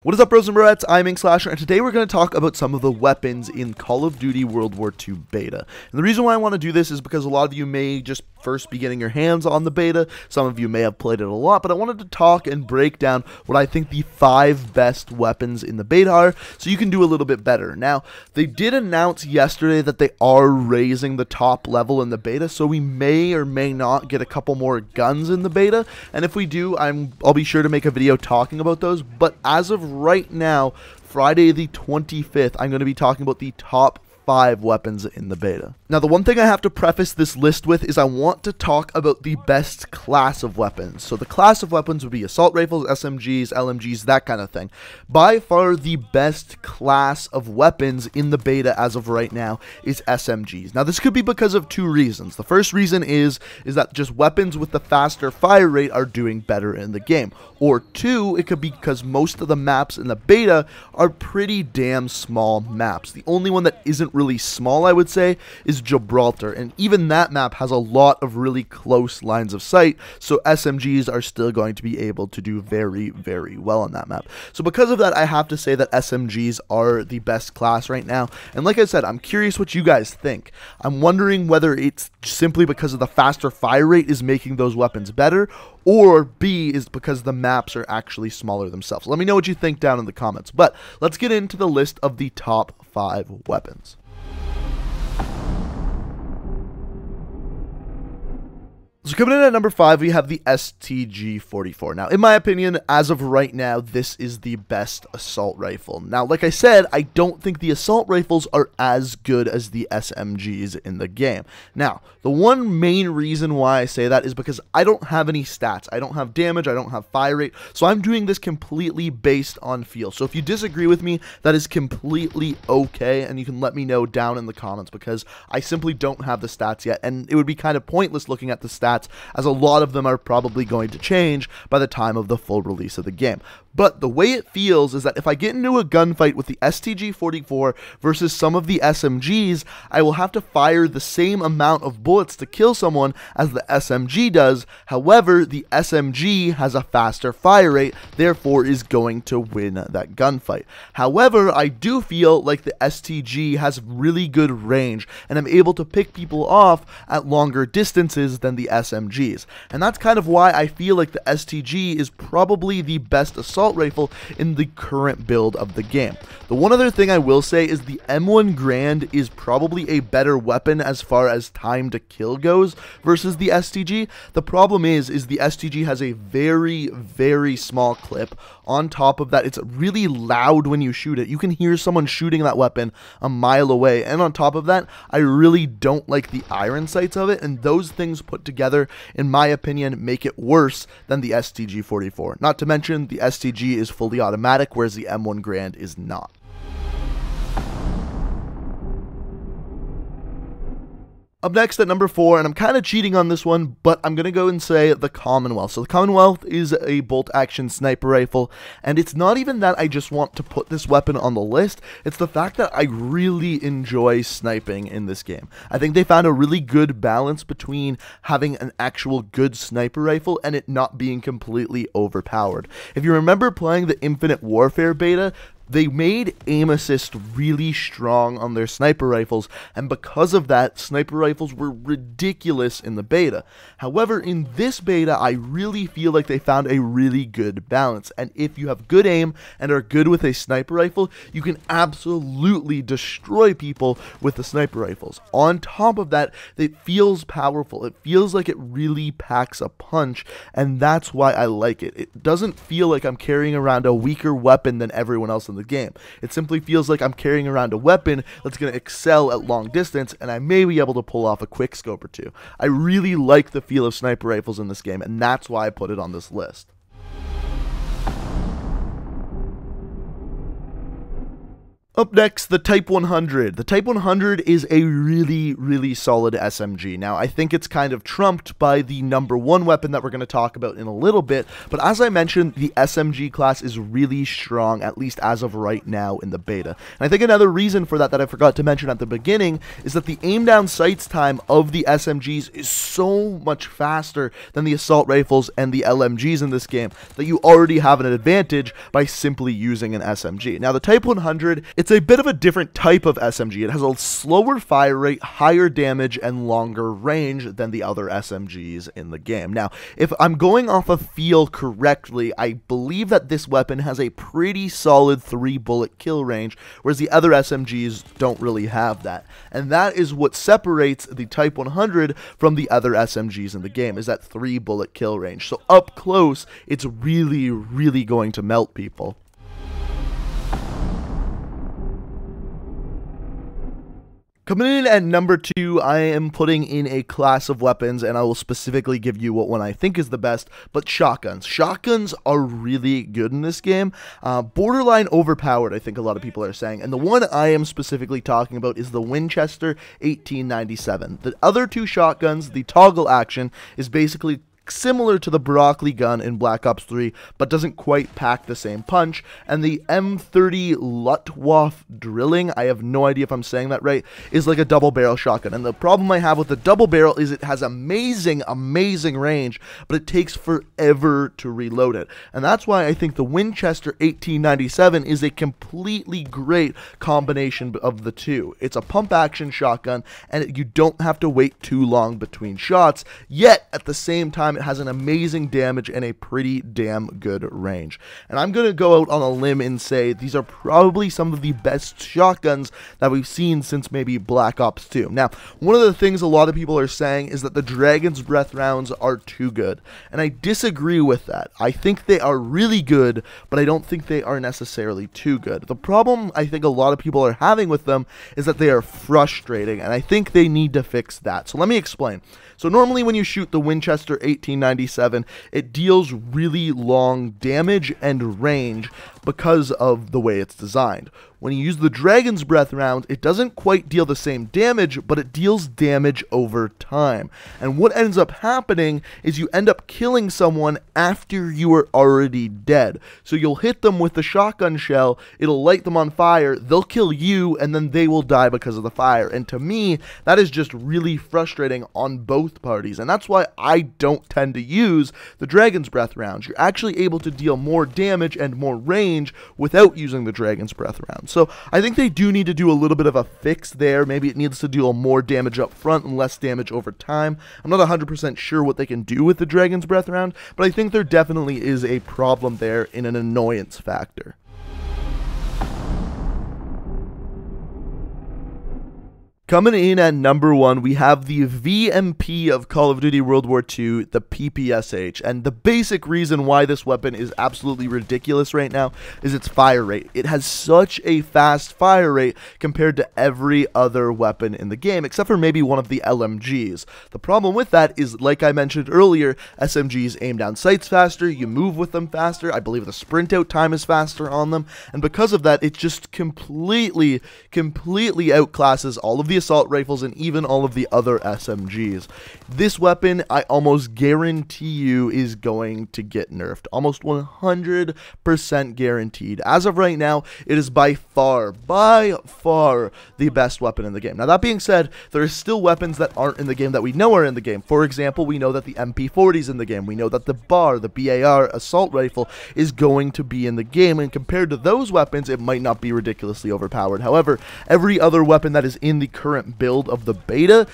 What is up, bros and broettes? I'm Inkslasher, and today we're going to talk about some of the weapons in Call of Duty World War II beta. And the reason why I want to do this is because a lot of you may just first be getting your hands on the beta. Some of you may have played it a lot, but I wanted to talk and break down what I think the 5 best weapons in the beta are, so you can do a little bit better. Now, they did announce yesterday that they are raising the top level in the beta, so we may or may not get a couple more guns in the beta, and if we do, I'll be sure to make a video talking about those. But as of right now, Friday the 25th, I'm going to be talking about the top 5 weapons in the beta. Now, the one thing I have to preface this list with is I want to talk about the best class of weapons. So the class of weapons would be assault rifles, SMGs, LMGs, that kind of thing. By far the best class of weapons in the beta as of right now is SMGs. Now, this could be because of 2 reasons. The first reason is that just weapons with the faster fire rate are doing better in the game. Or 2, it could be because most of the maps in the beta are pretty damn small maps. The only one that isn't really small, I would say, is Gibraltar, and even that map has a lot of really close lines of sight, so SMGs are still going to be able to do very, very well on that map. So because of that, I have to say that SMGs are the best class right now, and like I said, I'm curious what you guys think. I'm wondering whether it's simply because of the faster fire rate is making those weapons better, or B, is because the maps are actually smaller themselves. Let me know what you think down in the comments, but let's get into the list of the top 5 weapons. So coming in at number 5, we have the STG-44. Now, in my opinion, as of right now, this is the best assault rifle. Now, like I said, I don't think the assault rifles are as good as the SMGs in the game. Now, the one main reason why I say that is because I don't have any stats. I don't have damage, I don't have fire rate, so I'm doing this completely based on feel. So if you disagree with me, that is completely okay, and you can let me know down in the comments, because I simply don't have the stats yet, and it would be kind of pointless looking at the stats, as a lot of them are probably going to change by the time of the full release of the game. But the way it feels is that if I get into a gunfight with the STG-44 versus some of the SMGs, I will have to fire the same amount of bullets to kill someone as the SMG does. However, the SMG has a faster fire rate, therefore is going to win that gunfight. However, I do feel like the STG has really good range, and I'm able to pick people off at longer distances than the SMGs. And that's kind of why I feel like the STG is probably the best assault rifle in the current build of the game. The one other thing I will say is the M1 Grand is probably a better weapon as far as time to kill goes versus the STG. The problem is the STG has a very, very small clip. On top of that, it's really loud when you shoot it. You can hear someone shooting that weapon a mile away, and on top of that, I really don't like the iron sights of it, and those things put together, in my opinion, make it worse than the STG-44. Not to mention, the STG is fully automatic, whereas the M1 Grand is not. Up next at number 4, and I'm kind of cheating on this one, but I'm going to go and say the Commonwealth. So the Commonwealth is a bolt-action sniper rifle, and it's not even that I just want to put this weapon on the list, it's the fact that I really enjoy sniping in this game. I think they found a really good balance between having an actual good sniper rifle and it not being completely overpowered. If you remember playing the Infinite Warfare beta, they made aim assist really strong on their sniper rifles, and because of that, sniper rifles were ridiculous in the beta. However, in this beta, I really feel like they found a really good balance, and if you have good aim and are good with a sniper rifle, you can absolutely destroy people with the sniper rifles. On top of that, it feels powerful. It feels like it really packs a punch, and that's why I like it. It doesn't feel like I'm carrying around a weaker weapon than everyone else in the game. It simply feels like I'm carrying around a weapon that's going to excel at long distance, and I may be able to pull off a quick scope or 2. I really like the feel of sniper rifles in this game, and that's why I put it on this list. Up next, the Type 100. The Type 100 is a really solid SMG. Now, I think it's kind of trumped by the #1 weapon that we're going to talk about in a little bit, but as I mentioned, the SMG class is really strong, at least as of right now in the beta. And I think another reason for that I forgot to mention at the beginning is that the aim down sights time of the SMGs is so much faster than the assault rifles and the LMGs in this game that you already have an advantage by simply using an SMG. Now, the Type 100, it's a bit of a different type of SMG. It has a slower fire rate, higher damage, and longer range than the other SMGs in the game. Now, if I'm going off of feel correctly, I believe that this weapon has a pretty solid 3-bullet kill range, whereas the other SMGs don't really have that. And that is what separates the Type 100 from the other SMGs in the game, is that 3-bullet kill range. So up close, it's really going to melt people. Coming in at number 2, I am putting in a class of weapons, and I will specifically give you what one I think is the best, but shotguns. Shotguns are really good in this game. Borderline overpowered, I think a lot of people are saying, and the one I am specifically talking about is the Winchester 1897. The other two shotguns, the toggle action, is basically similar to the broccoli gun in Black Ops 3, but doesn't quite pack the same punch, and the M30 Luftwaffe drilling, I have no idea if I'm saying that right, is like a double barrel shotgun. And the problem I have with the double barrel is it has amazing range, but it takes forever to reload it. And that's why I think the Winchester 1897 is a completely great combination of the two. It's a pump action shotgun, and you don't have to wait too long between shots, yet at the same time it has an amazing damage and a pretty damn good range. And I'm going to go out on a limb and say these are probably some of the best shotguns that we've seen since maybe Black Ops 2. Now, one of the things a lot of people are saying is that the Dragon's Breath rounds are too good, and I disagree with that. I think they are really good, but I don't think they are necessarily too good. The problem I think a lot of people are having with them is that they are frustrating, and I think they need to fix that. So let me explain. So normally when you shoot the Winchester 1897, it deals really long damage and range because of the way it's designed. When you use the Dragon's Breath round, it doesn't quite deal the same damage, but it deals damage over time. And what ends up happening is you end up killing someone after you are already dead. So you'll hit them with the shotgun shell, it'll light them on fire, they'll kill you, and then they will die because of the fire. And to me, that is just really frustrating on both parties. And that's why I don't tend to use the Dragon's Breath rounds. You're actually able to deal more damage and more range without using the Dragon's Breath round. So I think they do need to do a little bit of a fix there. Maybe it needs to deal more damage up front and less damage over time. I'm not 100% sure what they can do with the Dragon's Breath round, but I think there definitely is a problem there in an annoyance factor. Coming in at number 1, we have the VMP of Call of Duty World War II, the PPSH. And the basic reason why this weapon is absolutely ridiculous right now is its fire rate. It has such a fast fire rate compared to every other weapon in the game, except for maybe one of the LMGs. The problem with that is, like I mentioned earlier, SMGs aim down sights faster, you move with them faster, I believe the sprint out time is faster on them, and because of that, it just completely outclasses all of the assault rifles and even all of the other SMGs. This weapon, I almost guarantee you, is going to get nerfed. Almost 100% guaranteed. As of right now, it is by far the best weapon in the game. Now, that being said, there are still weapons that aren't in the game that we know are in the game. For example, we know that the MP40 is in the game. We know that the BAR assault rifle is going to be in the game, and compared to those weapons, it might not be ridiculously overpowered. However, every other weapon that is in the current build of the beta,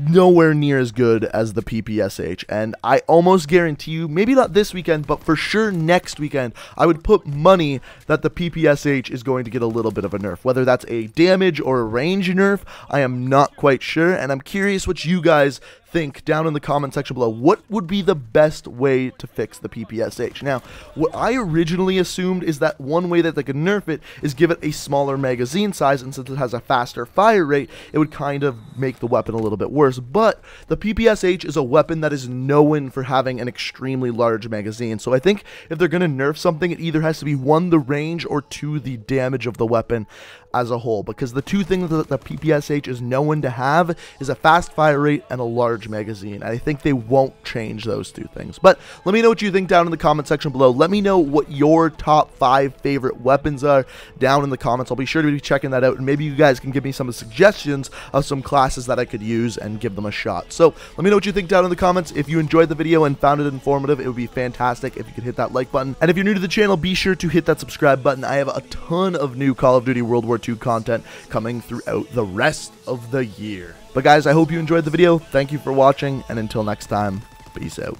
nowhere near as good as the PPSH, and I almost guarantee you, maybe not this weekend, but for sure next weekend, I would put money that the PPSH is going to get a little bit of a nerf. Whether that's a damage or a range nerf, I am not quite sure, and I'm curious what you guys think down in the comment section below. What would be the best way to fix the PPSH? Now, what I originally assumed is that one way that they could nerf it is give it, a smaller magazine size, and since it has a faster fire rate, it would kind of make the weapon a little bit bit worse, but the PPSH is a weapon that is known for having an extremely large magazine, so I think if they're going to nerf something, it either has to be 1, the range, or 2, the damage of the weapon as a whole, because the two things that the PPSH is known to have is a fast fire rate and a large magazine. I think they won't change those two things. But let me know what you think down in the comment section below. Let me know what your top 5 favorite weapons are down in the comments. I'll be sure to be checking that out, and maybe you guys can give me some suggestions of some classes that I could use and give them a shot. So let me know what you think down in the comments. If you enjoyed the video and found it informative, it would be fantastic if you could hit that like button. And if you're new to the channel, be sure to hit that subscribe button. I have a ton of new Call of Duty World War II content coming throughout the rest of the year. But guys, I hope you enjoyed the video. Thank you for watching, and until next time, peace out.